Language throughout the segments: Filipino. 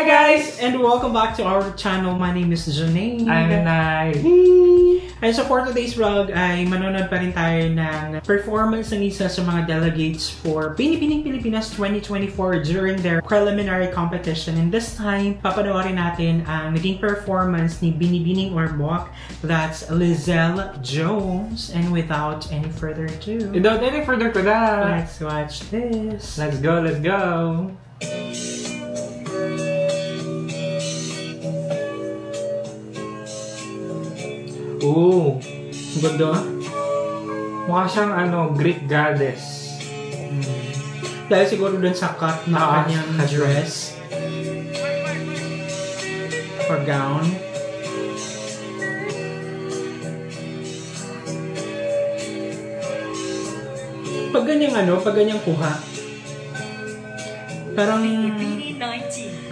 guys! And welcome back to our channel. My name is Janae. I'm Nay. And so for today's vlog ay manonood pa rin tayo ng performance ng isa sa mga delegates for Binibining Pilipinas 2024 during their preliminary competition. And this time, papanoorin natin ang naging performance ni Binibining Ormoc. That's Lizelle Jones. And without any further ado, let's watch this. Let's go, let's go! Oh, ganda. mukha siyang Greek goddess. Dahil siguro dun sa cut na kanyang dress or gown. Pag ganyang kuha, parang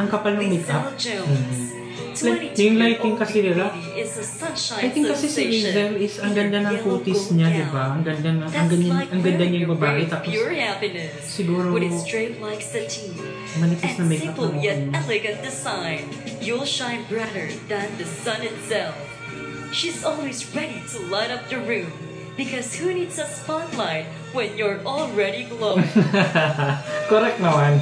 ang kapal ng makeup. Yung lighting kasi nila. I think kasi si Lizelle is ang ganda ng kutis niya, di ba? Ang ganda niya yung babae. Tapos siguro manipis na makeup na elegant design. You'll shine brighter than the sun itself. She's always ready to light up the room. Because who needs a spotlight when you're already glowing? Correct naman.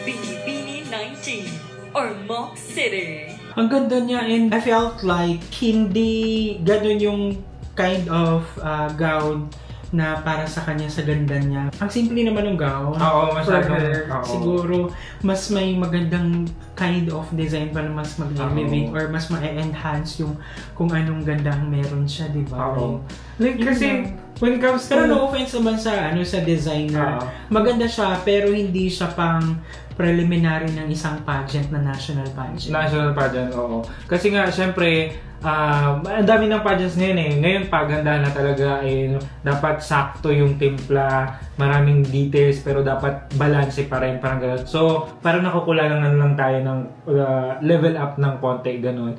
Binibining 19, Ormoc City. Ang ganda niya, and I felt like hindi ganun yung kind of gown na para sa kanya sa ganda niya. Ang simple naman ng gown. Oo, for her. Siguro, mas may magandang kind of design pa na mas mag-elevate or mas ma-enhance yung kung anong ganda ang meron siya, di ba? Like, kasi, when it comes to... Pero no offense naman sa, sa designer. Maganda siya, pero hindi siya pang preliminary ng isang pageant na national pageant. National pageant, oo. Kasi nga, syempre, ang dami ng pageants ngayon eh. Ngayon, paganda na talaga dapat sakto yung timpla, maraming details, pero dapat balance pa rin, parang gano'n. So, parang nakukulangan lang tayo ng level up ng konti, gano'n.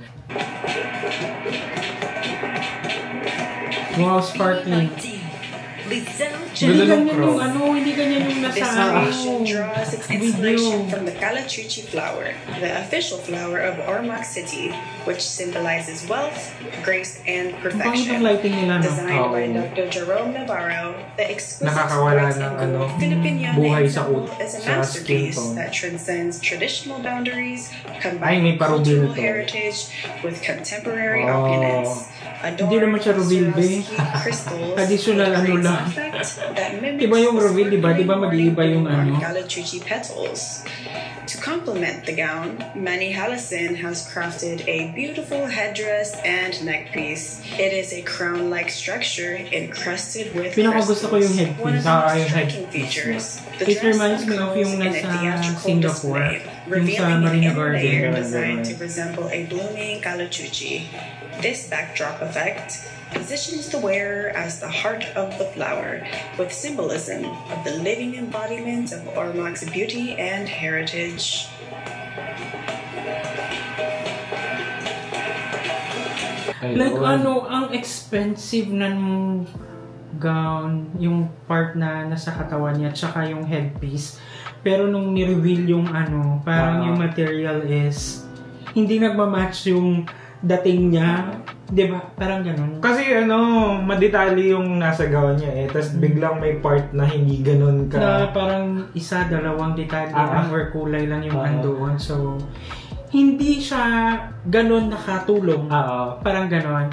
Wow, sparkling. Hindi ganyan yung nasa draws its inspiration from the Calatricci flower, the official flower of Ormoc City, which symbolizes wealth, grace, and perfection. Designed by Dr. Jerome Navarro, the exquisite red and gold Filipiniana example is a masterpiece that transcends traditional boundaries, combining cultural heritage with contemporary opulence. Hindi naman siya reveal, be. Additional lang. Iba yung reveal, diba? Diba mag-iiba yung Calatricci petals. To complement the gown, Manny Hallison has crafted a beautiful headdress and neckpiece. It is a crown-like structure encrusted with crystals. Ko yung headpiece. One of the most striking features. The it reminds me of yung nasa Singapore, yung sa Marina Garden. Designed to resemble a blooming Calatricci. This backdrop effect positions the wearer as the heart of the flower, with symbolism of the living embodiment of Ormoc's beauty and heritage. Like ang expensive ng gown, yung part na nasa katawan niya, tsaka yung headpiece. Pero nung ni-reveal yung parang yung material is hindi nagmamatch yung dating niya, di ba? Parang ganun. Kasi madetali yung nasa gawa niya eh. Tapos biglang may part na hindi ganun ka. Na parang isa, dalawang detalye lang or kulay lang yung andoon. So, hindi siya ganun nakatulong. Parang ganun.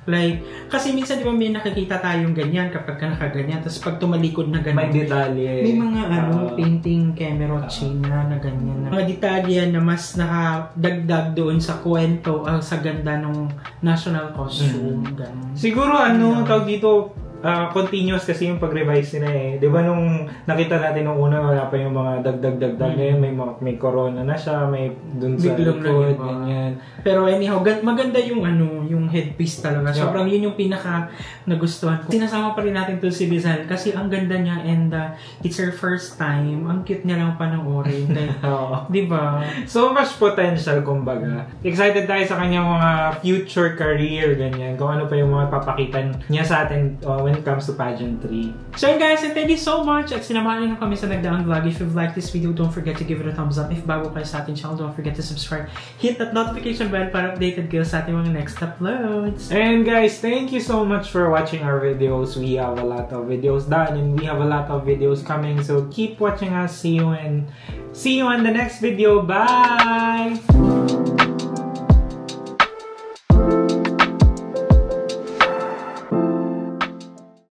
Like, kasi minsan di ba may nakikita tayong ganyan kapag ka nakaganyan. Tapos pag tumalikod na ganyan. May detalye. May mga painting camera china na ganyan. Mga detalye na mas nakadagdag doon sa kwento, sa ganda ng national costume. Siguro tawag dito, continuous kasi yung pag-revise nila eh. Di ba nung nakita natin nung una, wala pa yung mga dagdag-dagdag. Ngayon may corona na siya, may dun sa likod, ganyan. Pero anyhow, maganda yung yung headpiece talaga. Sobrang yun yung pinaka nagustuhan ko. Sinasama pa rin natin to si Lizal kasi ang ganda niya and it's her first time. Ang cute niya lang panoorin. Di ba? So much potential, kumbaga. Excited tayo sa kanyang mga future career, ganyan. Kung ano pa yung mga papakitan niya sa atin when it comes to pageantry. So yun guys, and thank you so much at sinamahan niyo kami sa nagdaang vlog. If you've liked this video, don't forget to give it a thumbs up. If bago kayo sa ating channel, don't forget to subscribe. Hit that notification bell para updated kayo sa ating mga next uploads. And guys, thank you so much for watching our videos. We have a lot of videos done and we have a lot of videos coming. So keep watching us. See you on the next video. Bye!